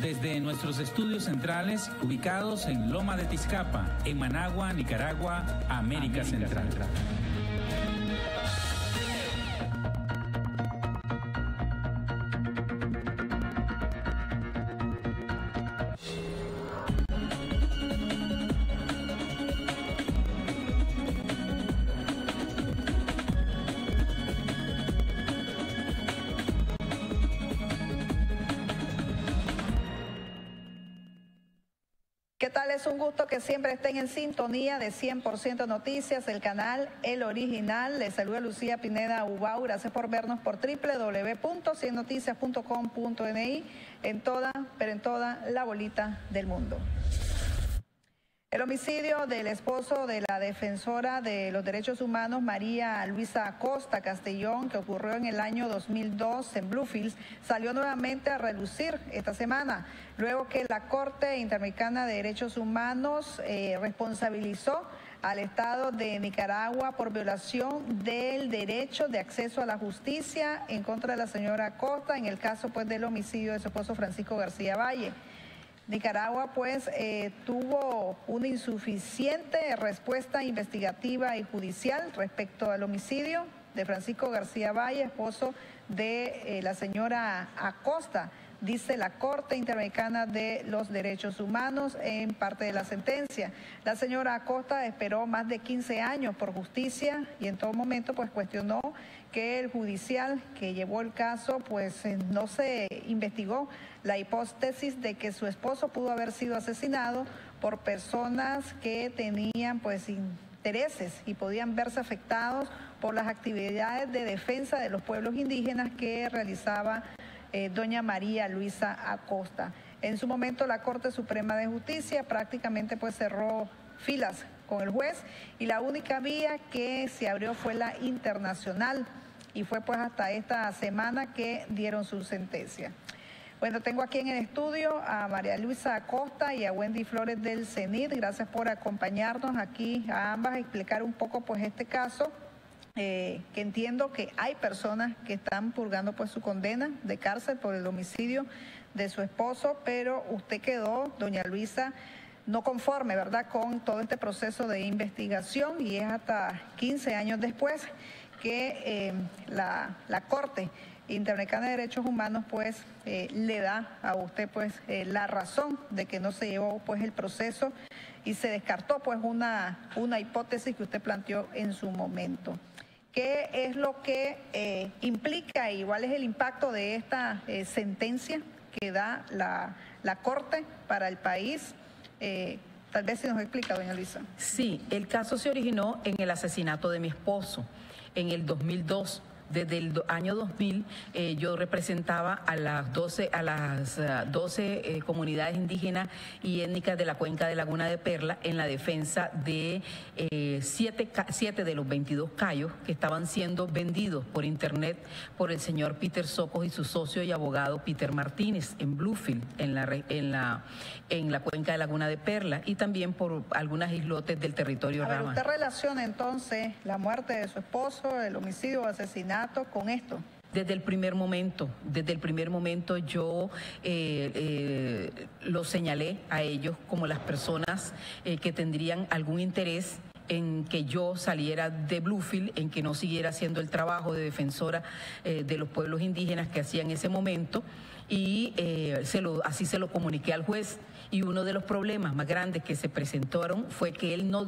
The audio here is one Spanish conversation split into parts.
desde nuestros estudios centrales ubicados en Loma de Tizcapa, en Managua, Nicaragua, América Central. ¿Qué tal? Es un gusto que siempre estén en sintonía de 100% Noticias, el canal El Original. Les saluda Lucía Pineda Ubau. Gracias por vernos por www.ciennoticias.com.ni en toda la bolita del mundo. El homicidio del esposo de la defensora de los derechos humanos, María Luisa Acosta Castellón, que ocurrió en el año 2002 en Bluefields, salió nuevamente a relucir esta semana, luego que la Corte Interamericana de Derechos Humanos responsabilizó al Estado de Nicaragua por violación del derecho de acceso a la justicia en contra de la señora Acosta, en el caso pues del homicidio de su esposo Francisco García Valle. Nicaragua pues tuvo una insuficiente respuesta investigativa y judicial respecto al homicidio de Francisco García Valle, esposo de la señora Acosta, dice la Corte Interamericana de los Derechos Humanos en parte de la sentencia. La señora Acosta esperó más de 15 años por justicia y en todo momento pues cuestionó que el judicial que llevó el caso pues no se investigó la hipótesis de que su esposo pudo haber sido asesinado por personas que tenían pues intereses y podían verse afectados por las actividades de defensa de los pueblos indígenas que realizaba doña María Luisa Acosta. En su momento la Corte Suprema de Justicia prácticamente pues cerró filas con el juez y la única vía que se abrió fue la internacional y fue pues hasta esta semana que dieron su sentencia. Bueno, tengo aquí en el estudio a María Luisa Acosta y a Wendy Flores del CENIT. Gracias por acompañarnos aquí a ambas a explicar un poco pues este caso. Que entiendo que hay personas que están purgando pues su condena de cárcel por el homicidio de su esposo, pero usted quedó, doña Luisa, no conforme, ¿verdad?, con todo este proceso de investigación y es hasta 15 años después que la Corte Interamericana de Derechos Humanos pues le da a usted pues la razón de que no se llevó pues el proceso y se descartó pues una hipótesis que usted planteó en su momento. ¿Qué es lo que implica y cuál es el impacto de esta sentencia que da la Corte para el país? Tal vez si nos explica, doña Luisa. Sí, el caso se originó en el asesinato de mi esposo en el 2002. Desde el año 2000 yo representaba a las 12 comunidades indígenas y étnicas de la cuenca de Laguna de Perla en la defensa de 7 de los 22 cayos que estaban siendo vendidos por internet por el señor Peter Socos y su socio y abogado Peter Martínez en Bluefield, en la cuenca de Laguna de Perla y también por algunas islotes del territorio Rama. ¿Usted relaciona entonces la muerte de su esposo, el homicidio o asesinato con esto? Desde el primer momento yo lo señalé a ellos como las personas que tendrían algún interés en que yo saliera de Bluefield, en que no siguiera haciendo el trabajo de defensora de los pueblos indígenas que hacía en ese momento y así se lo comuniqué al juez. Y uno de los problemas más grandes que se presentaron fue que él no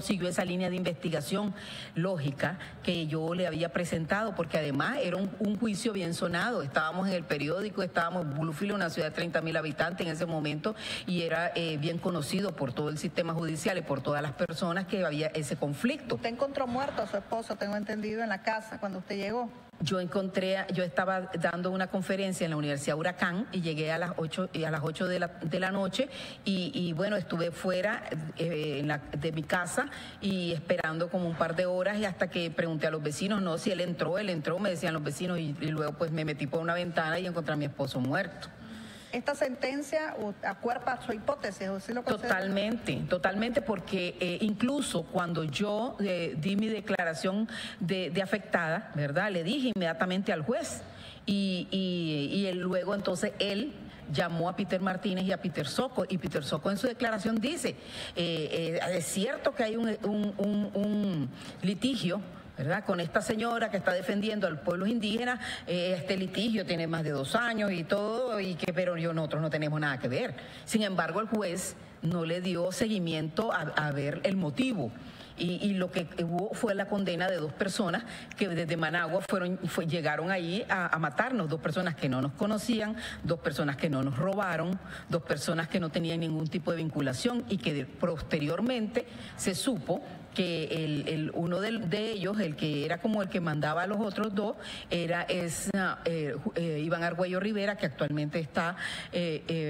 siguió esa línea de investigación lógica que yo le había presentado, porque además era un juicio bien sonado. Estábamos en el periódico, estábamos en Bluefield, una ciudad de 30,000 habitantes en ese momento, y era bien conocido por todo el sistema judicial y por todas las personas que había ese conflicto. Usted encontró muerto a su esposo, tengo entendido, en la casa cuando usted llegó. Yo estaba dando una conferencia en la Universidad Huracán y llegué a las 8 de la noche y bueno, estuve fuera de mi casa y esperando como un par de horas y hasta que pregunté a los vecinos, no, si él entró, me decían los vecinos y luego pues me metí por una ventana y encontré a mi esposo muerto. ¿Esta sentencia acuerpa su hipótesis? ¿O sí lo Totalmente, porque incluso cuando yo di mi declaración de afectada, ¿verdad? Le dije inmediatamente al juez y luego entonces él llamó a Peter Martínez y a Peter Socko, y Peter Socko en su declaración dice, es cierto que hay un litigio, ¿verdad?, con esta señora que está defendiendo al pueblo indígena, este litigio tiene más de 2 años y todo, pero nosotros no tenemos nada que ver. Sin embargo, el juez no le dio seguimiento a ver el motivo. Y lo que hubo fue la condena de 2 personas que desde Managua llegaron ahí a matarnos, 2 personas que no nos conocían, 2 personas que no nos robaron, 2 personas que no tenían ningún tipo de vinculación, y que posteriormente se supo que uno de ellos, el que era como el que mandaba a los otros 2, es Iván Argüello Rivera, que actualmente está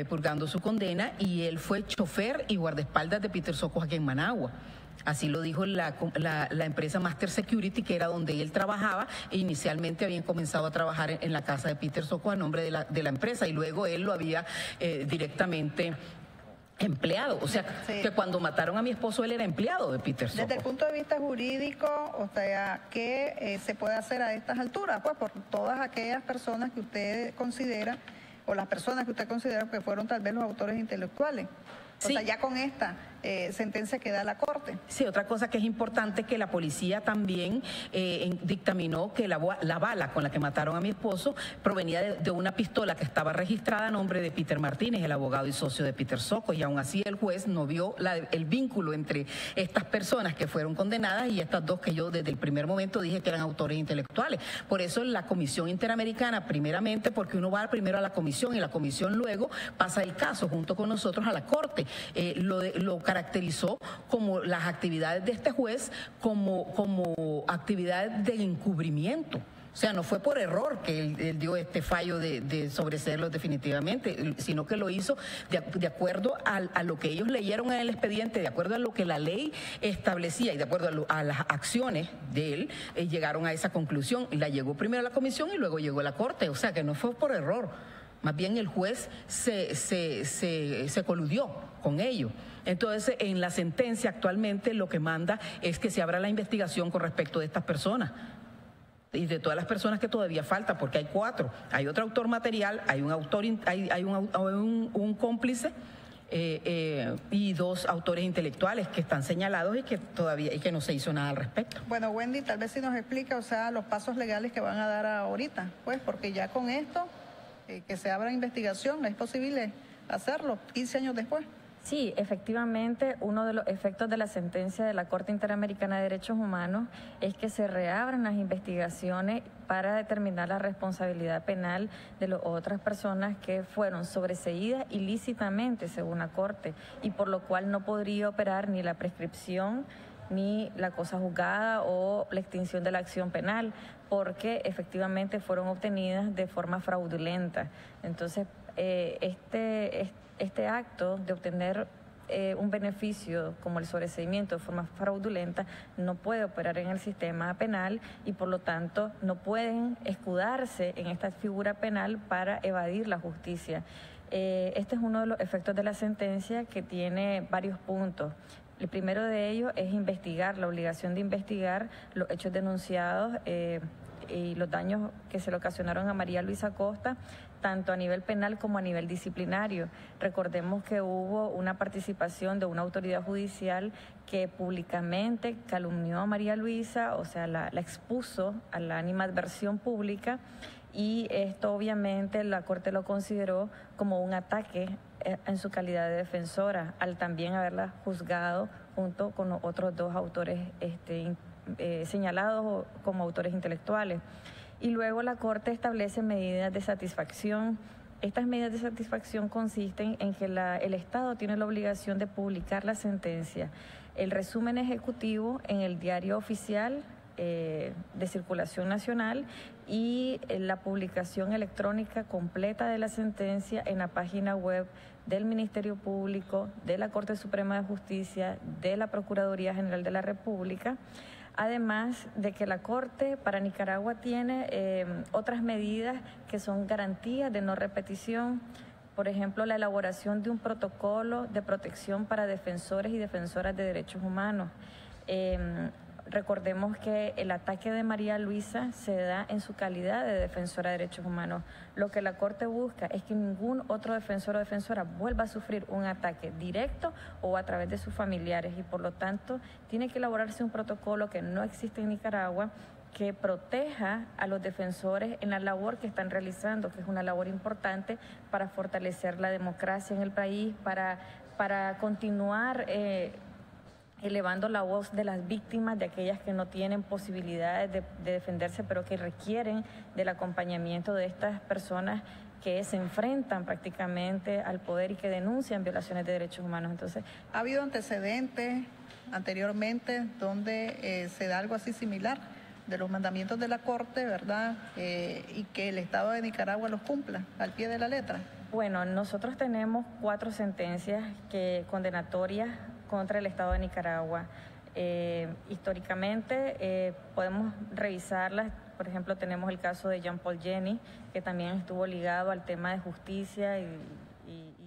purgando su condena, y él fue chofer y guardaespaldas de Peter Socko aquí en Managua. Así lo dijo la empresa Master Security, que era donde él trabajaba, e inicialmente habían comenzado a trabajar en la casa de Peter Socko a nombre de la empresa, y luego él lo había directamente empleado. O sea, sí, que cuando mataron a mi esposo, él era empleado de Peter Socko. Desde el punto de vista jurídico, o sea, ¿qué se puede hacer a estas alturas? Pues por todas aquellas personas que usted considera, o las personas que usted considera que fueron tal vez los autores intelectuales. O sea, ya con esta sentencia que da la Corte. Sí, otra cosa que es importante, que la policía también dictaminó que la bala con la que mataron a mi esposo provenía de una pistola que estaba registrada a nombre de Peter Martínez, el abogado y socio de Peter Socko, y aún así el juez no vio el vínculo entre estas personas que fueron condenadas y estas 2 que yo desde el primer momento dije que eran autores intelectuales. Por eso la Comisión Interamericana, primeramente, porque uno va primero a la comisión y la comisión luego pasa el caso junto con nosotros a la Corte, lo caracterizó como las actividades de este juez como actividades de encubrimiento. O sea, no fue por error que él dio este fallo de sobreseerlos definitivamente, sino que lo hizo de acuerdo a lo que ellos leyeron en el expediente, de acuerdo a lo que la ley establecía y de acuerdo a las acciones de él, llegaron a esa conclusión. La llegó primero a la comisión y luego llegó a la Corte. O sea, que no fue por error. Más bien el juez se coludió con ello. Entonces, en la sentencia actualmente lo que manda es que se abra la investigación con respecto de estas personas y de todas las personas que todavía faltan, porque hay 4. Hay otro autor material, hay un autor, hay un cómplice y 2 autores intelectuales que están señalados y que no se hizo nada al respecto. Bueno, Wendy, tal vez si nos explica, o sea, los pasos legales que van a dar ahorita, pues, porque ya con esto, que se abra investigación, ¿es posible hacerlo 15 años después? Sí, efectivamente, uno de los efectos de la sentencia de la Corte Interamericana de Derechos Humanos es que se reabran las investigaciones para determinar la responsabilidad penal de las otras personas que fueron sobreseídas ilícitamente según la Corte, y por lo cual no podría operar ni la prescripción ni la cosa juzgada o la extinción de la acción penal, porque efectivamente fueron obtenidas de forma fraudulenta. Entonces, este acto de obtener un beneficio como el sobreseimiento de forma fraudulenta no puede operar en el sistema penal, y por lo tanto no pueden escudarse en esta figura penal para evadir la justicia. Este es uno de los efectos de la sentencia, que tiene varios puntos. El primero de ellos es investigar, la obligación de investigar los hechos denunciados y los daños que se le ocasionaron a María Luisa Acosta, tanto a nivel penal como a nivel disciplinario. Recordemos que hubo una participación de una autoridad judicial que públicamente calumnió a María Luisa, o sea, la expuso a la animadversión pública, y esto obviamente la Corte lo consideró como un ataque en su calidad de defensora, al también haberla juzgado junto con los otros 2 autores señalados como autores intelectuales. Y luego la Corte establece medidas de satisfacción. Estas medidas de satisfacción consisten en que el Estado tiene la obligación de publicar la sentencia, el resumen ejecutivo en el diario oficial de circulación nacional, y la publicación electrónica completa de la sentencia en la página web del Ministerio Público, de la Corte Suprema de Justicia, de la Procuraduría General de la República. Además de que la Corte para Nicaragua tiene otras medidas que son garantías de no repetición. Por ejemplo, la elaboración de un protocolo de protección para defensores y defensoras de derechos humanos. recordemos que el ataque de María Luisa se da en su calidad de defensora de derechos humanos. Lo que la Corte busca es que ningún otro defensor o defensora vuelva a sufrir un ataque directo o a través de sus familiares, y por lo tanto tiene que elaborarse un protocolo que no existe en Nicaragua, que proteja a los defensores en la labor que están realizando, que es una labor importante para fortalecer la democracia en el país, para continuar elevando la voz de las víctimas, de aquellas que no tienen posibilidades de defenderse, pero que requieren del acompañamiento de estas personas que se enfrentan prácticamente al poder y que denuncian violaciones de derechos humanos. Entonces, ¿ha habido antecedentes anteriormente donde se da algo así similar, de los mandamientos de la Corte, ¿verdad? Y que el Estado de Nicaragua los cumpla al pie de la letra? Bueno, nosotros tenemos 4 sentencias condenatorias contra el Estado de Nicaragua. Históricamente podemos revisarlas. Por ejemplo, tenemos el caso de Jean Paul Jenny, que también estuvo ligado al tema de justicia y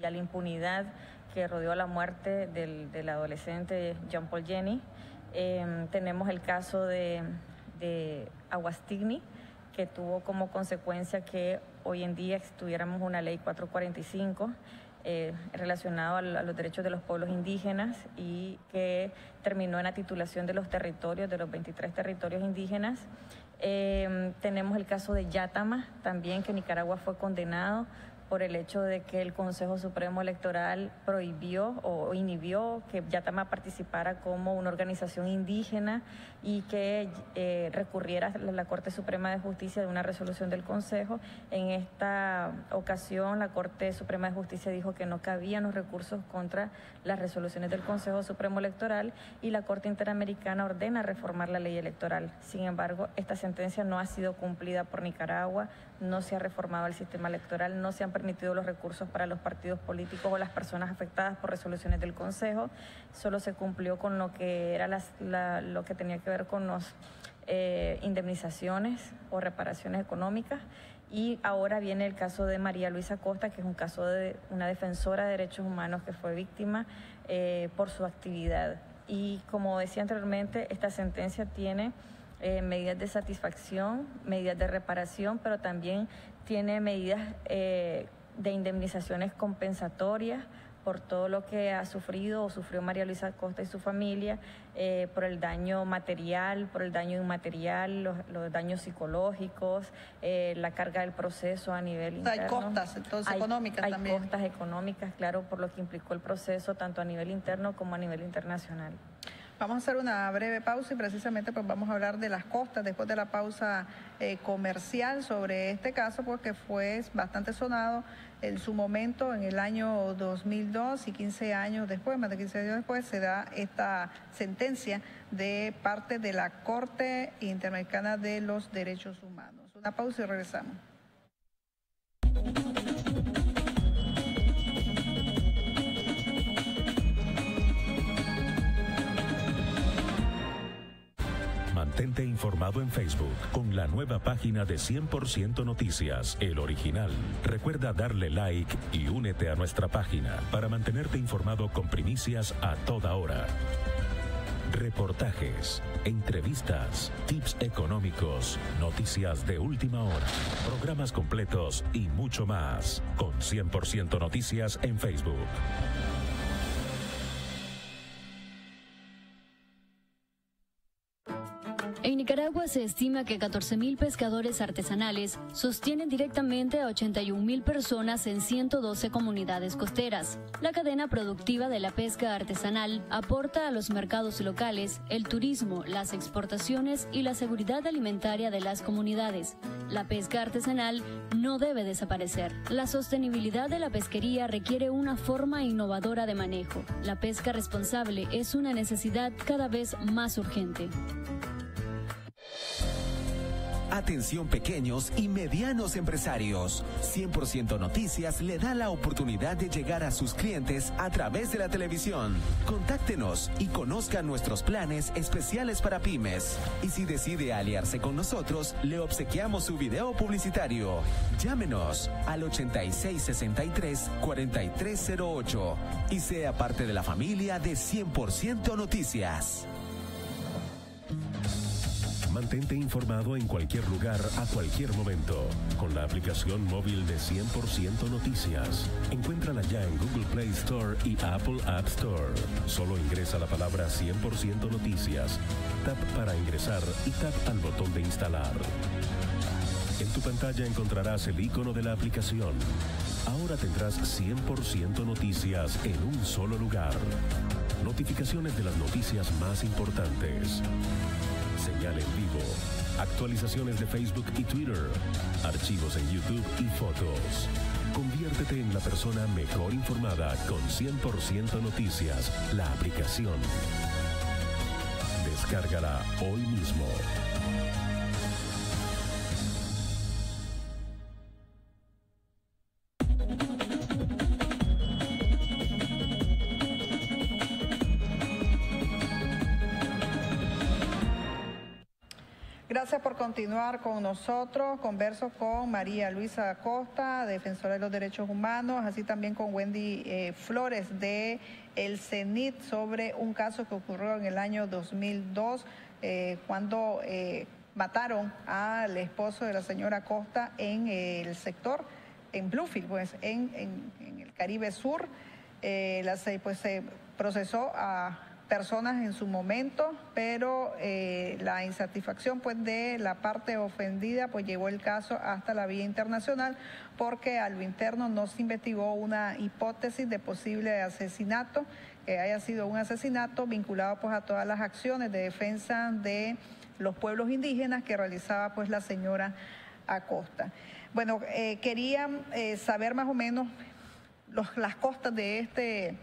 a la impunidad que rodeó la muerte del adolescente Jean Paul Jenny. Tenemos el caso de Aguastigny, que tuvo como consecuencia que hoy en día tuviéramos una ley 445 relacionado a los derechos de los pueblos indígenas, y que terminó en la titulación de los territorios, de los 23 territorios indígenas. Tenemos el caso de Yátama también, que Nicaragua fue condenado por el hecho de que el Consejo Supremo Electoral prohibió o inhibió que Yátama participara como una organización indígena, y que recurriera a la Corte Suprema de Justicia de una resolución del Consejo. En esta ocasión, la Corte Suprema de Justicia dijo que no cabían los recursos contra las resoluciones del Consejo Supremo Electoral, y la Corte Interamericana ordena reformar la ley electoral. Sin embargo, esta sentencia no ha sido cumplida por Nicaragua, no se ha reformado el sistema electoral, no se han permitido los recursos para los partidos políticos o las personas afectadas por resoluciones del Consejo. Solo se cumplió con lo que era lo que tenía que ver con las indemnizaciones o reparaciones económicas. Y ahora viene el caso de María Luisa Costa, que es un caso de una defensora de derechos humanos que fue víctima por su actividad. Y como decía anteriormente, esta sentencia tiene medidas de satisfacción, medidas de reparación, pero también tiene medidas de indemnizaciones compensatorias por todo lo que ha sufrido o sufrió María Luisa Costa y su familia, por el daño material, por el daño inmaterial, los daños psicológicos, la carga del proceso a nivel interno. Hay costas entonces económicas también. Hay costas económicas, claro, por lo que implicó el proceso tanto a nivel interno como a nivel internacional. Vamos a hacer una breve pausa y precisamente pues vamos a hablar de las costas después de la pausa comercial sobre este caso, porque fue bastante sonado en su momento en el año 2002, y 15 años después, más de 15 años después, se da esta sentencia de parte de la Corte Interamericana de los Derechos Humanos. Una pausa y regresamos. Mantente informado en Facebook con la nueva página de 100% Noticias, El Original. Recuerda darle like y únete a nuestra página para mantenerte informado con primicias a toda hora. Reportajes, entrevistas, tips económicos, noticias de última hora, programas completos y mucho más. Con 100% Noticias en Facebook. En Nicaragua se estima que 14.000 pescadores artesanales sostienen directamente a 81.000 personas en 112 comunidades costeras. La cadena productiva de la pesca artesanal aporta a los mercados locales, el turismo, las exportaciones y la seguridad alimentaria de las comunidades. La pesca artesanal no debe desaparecer. La sostenibilidad de la pesquería requiere una forma innovadora de manejo. La pesca responsable es una necesidad cada vez más urgente. Atención pequeños y medianos empresarios. 100% Noticias le da la oportunidad de llegar a sus clientes a través de la televisión. Contáctenos y conozca nuestros planes especiales para pymes. Y si decide aliarse con nosotros, le obsequiamos su video publicitario. Llámenos al 8663-4308 y sea parte de la familia de 100% Noticias. Mantente informado en cualquier lugar, a cualquier momento, con la aplicación móvil de 100% Noticias. Encuéntrala ya en Google Play Store y Apple App Store. Solo ingresa la palabra 100% Noticias, tap para ingresar y tap al botón de instalar. En tu pantalla encontrarás el icono de la aplicación. Ahora tendrás 100% Noticias en un solo lugar. Notificaciones de las noticias más importantes. Señal en vivo. Actualizaciones de Facebook y Twitter. Archivos en YouTube y fotos. Conviértete en la persona mejor informada con 100% Noticias, la aplicación. Descárgala hoy mismo. Gracias por continuar con nosotros. Converso con María Luisa Acosta, defensora de los derechos humanos, así también con Wendy Flores de el CENIT sobre un caso que ocurrió en el año 2002 cuando mataron al esposo de la señora Acosta en el sector, en Bluefield, pues en el Caribe Sur. Se procesó a personas en su momento, pero la insatisfacción pues de la parte ofendida pues llevó el caso hasta la vía internacional, porque a lo interno no se investigó una hipótesis de posible asesinato, que haya sido un asesinato vinculado pues a todas las acciones de defensa de los pueblos indígenas que realizaba pues la señora Acosta. Bueno, quería saber más o menos las costas de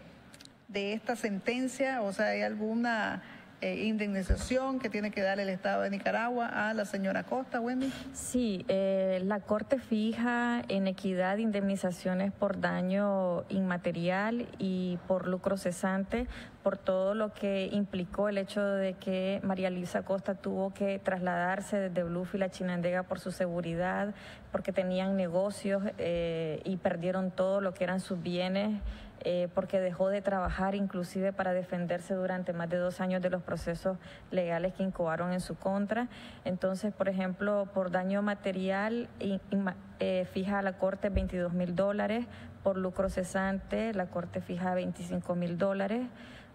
esta sentencia, o sea, ¿hay alguna indemnización que tiene que dar el Estado de Nicaragua a la señora Acosta, Wendy? Sí, la Corte fija en equidad indemnizaciones por daño inmaterial y por lucro cesante, por todo lo que implicó el hecho de que María Luisa Acosta tuvo que trasladarse desde Bluefield a Chinandega por su seguridad, porque tenían negocios y perdieron todo lo que eran sus bienes, porque dejó de trabajar inclusive para defenderse durante más de 2 años de los procesos legales que incoaron en su contra. Entonces, por ejemplo, por daño material fija la Corte $22,000, por lucro cesante la Corte fija $25,000.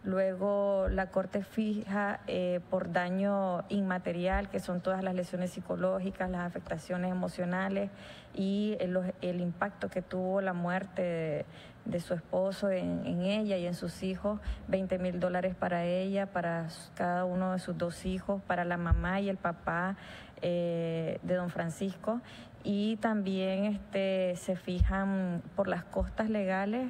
Luego la Corte fija por daño inmaterial, que son todas las lesiones psicológicas, las afectaciones emocionales y el impacto que tuvo la muerte de su esposo en ella y en sus hijos, $20,000 para ella, para cada uno de sus 2 hijos, para la mamá y el papá de don Francisco. Y también se fijan por las costas legales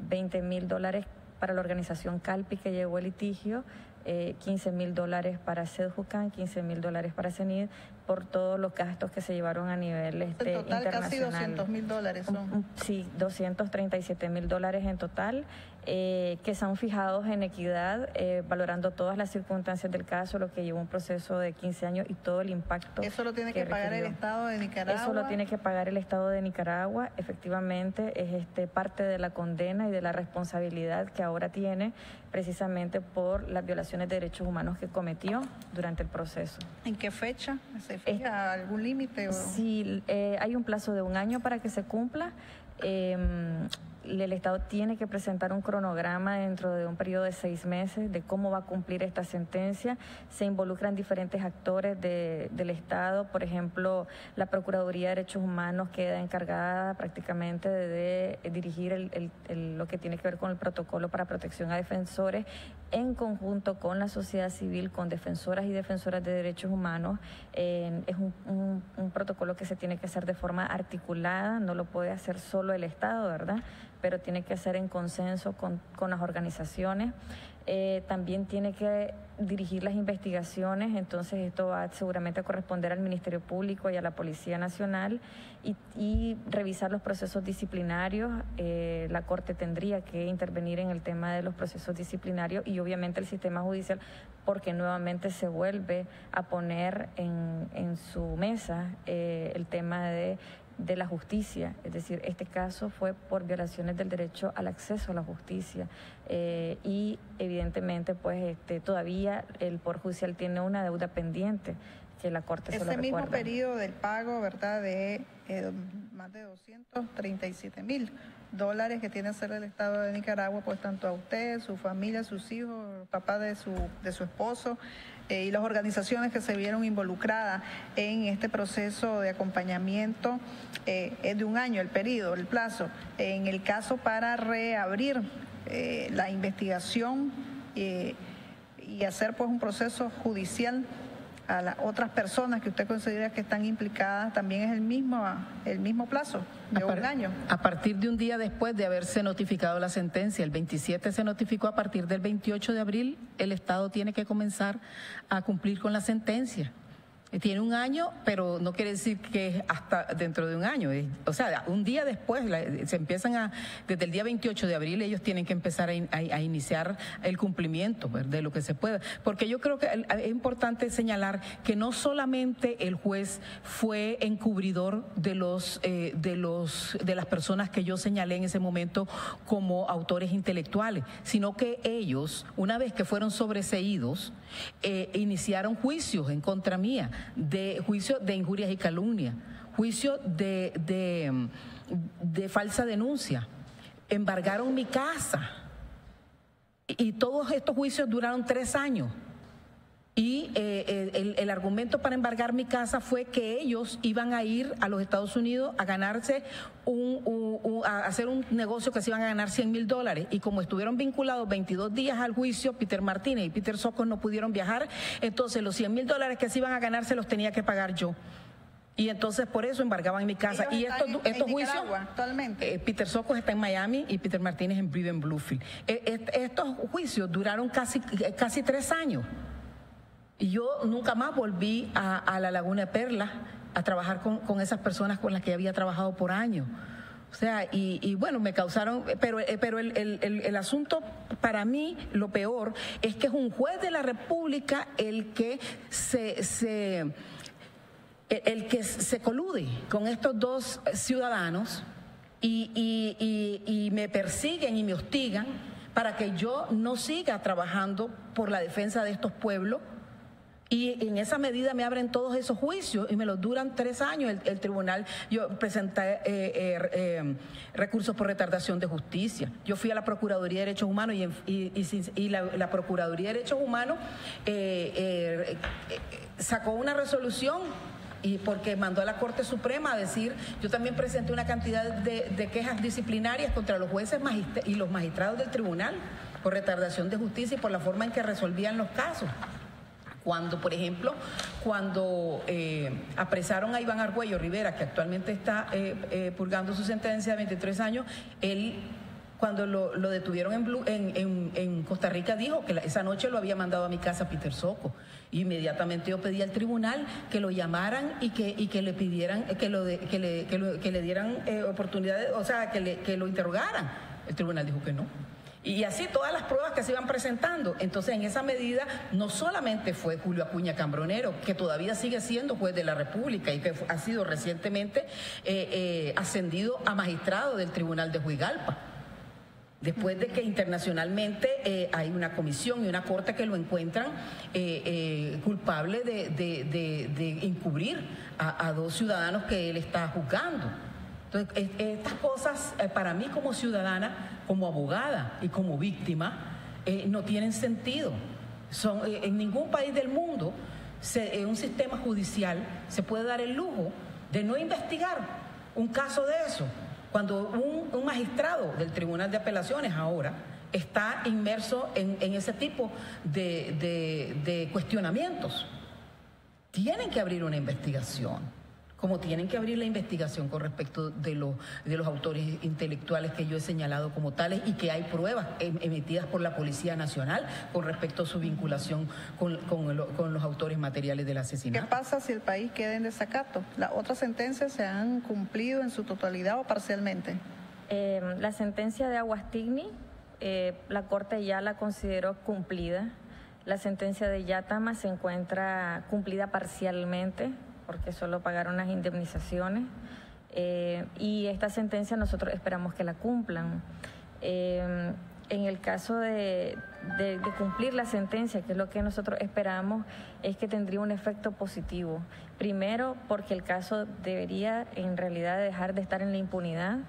$20,000 para la organización Calpi que llevó el litigio, $15,000 para Sedjucan, $15,000 para CENIT, por todos los gastos que se llevaron a nivel internacional. Casi $200,000 son. Sí, $237,000 en total, que son fijados en equidad, valorando todas las circunstancias del caso, lo que llevó un proceso de 15 años y todo el impacto. ¿Eso lo tiene que pagar el Estado de Nicaragua? Eso lo tiene que pagar el Estado de Nicaragua. Efectivamente, es parte de la condena y de la responsabilidad que ahora tiene, precisamente por las violaciones de derechos humanos que cometió durante el proceso. ¿En qué fecha? ¿Se fija algún límite? Sí, hay un plazo de 1 año para que se cumpla. El Estado tiene que presentar un cronograma dentro de un periodo de 6 meses de cómo va a cumplir esta sentencia. Se involucran diferentes actores del Estado, por ejemplo, la Procuraduría de Derechos Humanos queda encargada prácticamente de dirigir lo que tiene que ver con el protocolo para protección a defensores, en conjunto con la sociedad civil, con defensoras y defensoras de derechos humanos. Es un protocolo que se tiene que hacer de forma articulada, no lo puede hacer solo el Estado, ¿verdad?, pero tiene que hacer en consenso con las organizaciones. También tiene que dirigir las investigaciones, entonces esto va seguramente a corresponder al Ministerio Público y a la Policía Nacional, y revisar los procesos disciplinarios. La Corte tendría que intervenir en el tema de los procesos disciplinarios y obviamente el sistema judicial, porque nuevamente se vuelve a poner en su mesa el tema de de la justicia, es decir, este caso fue por violaciones del derecho al acceso a la justicia y evidentemente pues todavía el Poder Judicial tiene una deuda pendiente que la Corte se lo recuerda. Ese mismo periodo del pago, ¿verdad?, de más de $237,000 que tiene que hacer el Estado de Nicaragua, pues tanto a usted, su familia, sus hijos, el papá de su esposo y las organizaciones que se vieron involucradas en este proceso de acompañamiento, es de un año el periodo, el plazo. En el caso para reabrir la investigación y hacer pues un proceso judicial a las otras personas que usted considera que están implicadas, también es el mismo plazo de un año. A partir de un día después de haberse notificado la sentencia, el 27 se notificó, a partir del 28 de abril el Estado tiene que comenzar a cumplir con la sentencia. Tiene un año, pero no quiere decir que es hasta dentro de un año. O sea, un día después, se empiezan desde el día 28 de abril, ellos tienen que empezar a iniciar el cumplimiento, ¿verdad?, de lo que se pueda. Porque yo creo que es importante señalar que no solamente el juez fue encubridor de las personas que yo señalé en ese momento como autores intelectuales, sino que ellos, una vez que fueron sobreseídos, iniciaron juicios en contra mía, juicio de injurias y calumnia, juicio de falsa denuncia, embargaron mi casa y todos estos juicios duraron 3 años. Y el argumento para embargar mi casa fue que ellos iban a ir a los Estados Unidos a ganarse a hacer un negocio que se iban a ganar $100,000, y como estuvieron vinculados 22 días al juicio, Peter Martínez y Peter Socos no pudieron viajar, entonces los $100,000 que se iban a ganar se los tenía que pagar yo. Y entonces por eso embargaban mi casa. Y estos juicios, actualmente, Peter Socos está en Miami y Peter Martínez vive en Bluefield. Estos juicios duraron casi 3 años. Y yo nunca más volví a la Laguna de Perla a trabajar con esas personas con las que había trabajado por años. O sea, y bueno, me causaron, pero el asunto para mí, lo peor, es que es un juez de la República el que se colude con estos dos ciudadanos y me persiguen y me hostigan para que yo no siga trabajando por la defensa de estos pueblos. Y en esa medida me abren todos esos juicios y me los duran 3 años. El tribunal, yo presenté recursos por retardación de justicia. Yo fui a la Procuraduría de Derechos Humanos y la Procuraduría de Derechos Humanos sacó una resolución, y porque mandó a la Corte Suprema a decir, yo también presenté una cantidad de quejas disciplinarias contra los jueces y los magistrados del tribunal por retardación de justicia y por la forma en que resolvían los casos. Cuando, por ejemplo, apresaron a Iván Argüello Rivera, que actualmente está purgando su sentencia de 23 años, él, cuando lo detuvieron en Costa Rica, dijo que esa noche lo había mandado a mi casa Peter Socos. Inmediatamente yo pedí al tribunal que lo llamaran y que le pidieran, que le dieran oportunidades, o sea, que lo interrogaran. El tribunal dijo que no. Y así todas las pruebas que se iban presentando. Entonces, en esa medida, no solamente fue Julio Acuña Cambronero, que todavía sigue siendo juez de la República y que ha sido recientemente ascendido a magistrado del Tribunal de Huigalpa, después de que internacionalmente hay una comisión y una corte que lo encuentran culpable de encubrir a 2 ciudadanos que él está juzgando. Entonces, estas cosas para mí como ciudadana, como abogada y como víctima, no tienen sentido. En ningún país del mundo, en un sistema judicial, se puede dar el lujo de no investigar un caso de eso, cuando un magistrado del Tribunal de Apelaciones ahora está inmerso en ese tipo de cuestionamientos. Tienen que abrir una investigación, como tienen que abrir la investigación con respecto de los autores intelectuales que yo he señalado como tales, y que hay pruebas emitidas por la Policía Nacional con respecto a su vinculación con los autores materiales del asesinato. ¿Qué pasa si el país queda en desacato? ¿Las otras sentencias se han cumplido en su totalidad o parcialmente? La sentencia de Aguastigni, la Corte ya la consideró cumplida. La sentencia de Yatama se encuentra cumplida parcialmente, porque solo pagaron las indemnizaciones. Y esta sentencia nosotros esperamos que la cumplan. En el caso de cumplir la sentencia, que es lo que nosotros esperamos, es que tendría un efecto positivo. Primero, porque el caso debería en realidad dejar de estar en la impunidad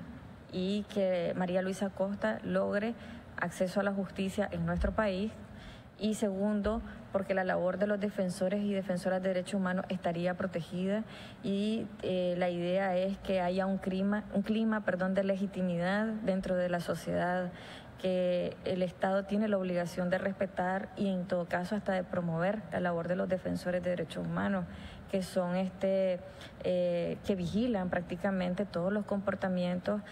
y que María Luisa Acosta logre acceso a la justicia en nuestro país. Y segundo, porque la labor de los defensores y defensoras de derechos humanos estaría protegida y la idea es que haya un clima de legitimidad dentro de la sociedad, que el Estado tiene la obligación de respetar y en todo caso hasta de promover la labor de los defensores de derechos humanos, que son que vigilan prácticamente todos los comportamientos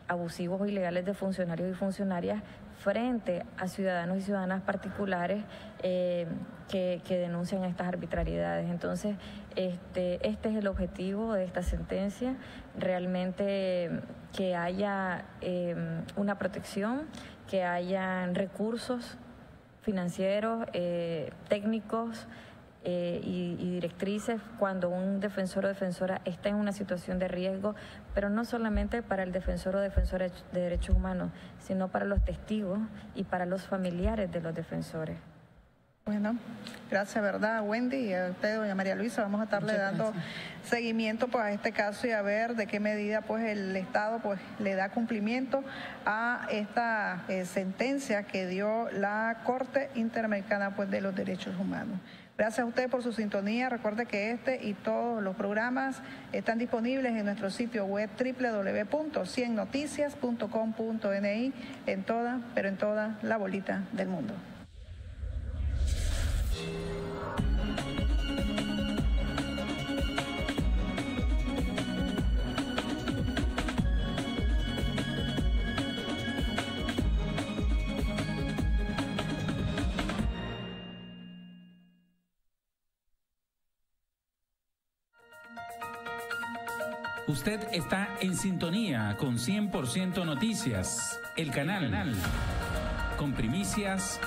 abusivos o ilegales de funcionarios y funcionarias frente a ciudadanos y ciudadanas particulares que denuncian estas arbitrariedades. Entonces, este es el objetivo de esta sentencia, realmente que haya una protección, que hayan recursos financieros, técnicnicos, y directrices cuando un defensor o defensora está en una situación de riesgo, pero no solamente para el defensor o defensora de derechos humanos, sino para los testigos y para los familiares de los defensores. Bueno, gracias, ¿verdad, Wendy? Y a usted, doña María Luisa, vamos a estarle dando seguimiento pues, a este caso y a ver de qué medida pues el Estado pues le da cumplimiento a esta sentencia que dio la Corte Interamericana pues, de los Derechos Humanos. Gracias a usted por su sintonía. Recuerde que este y todos los programas están disponibles en nuestro sitio web www.ciennoticias.com.ni en toda la bolita del mundo. Usted está en sintonía con 100% Noticias, el canal con primicias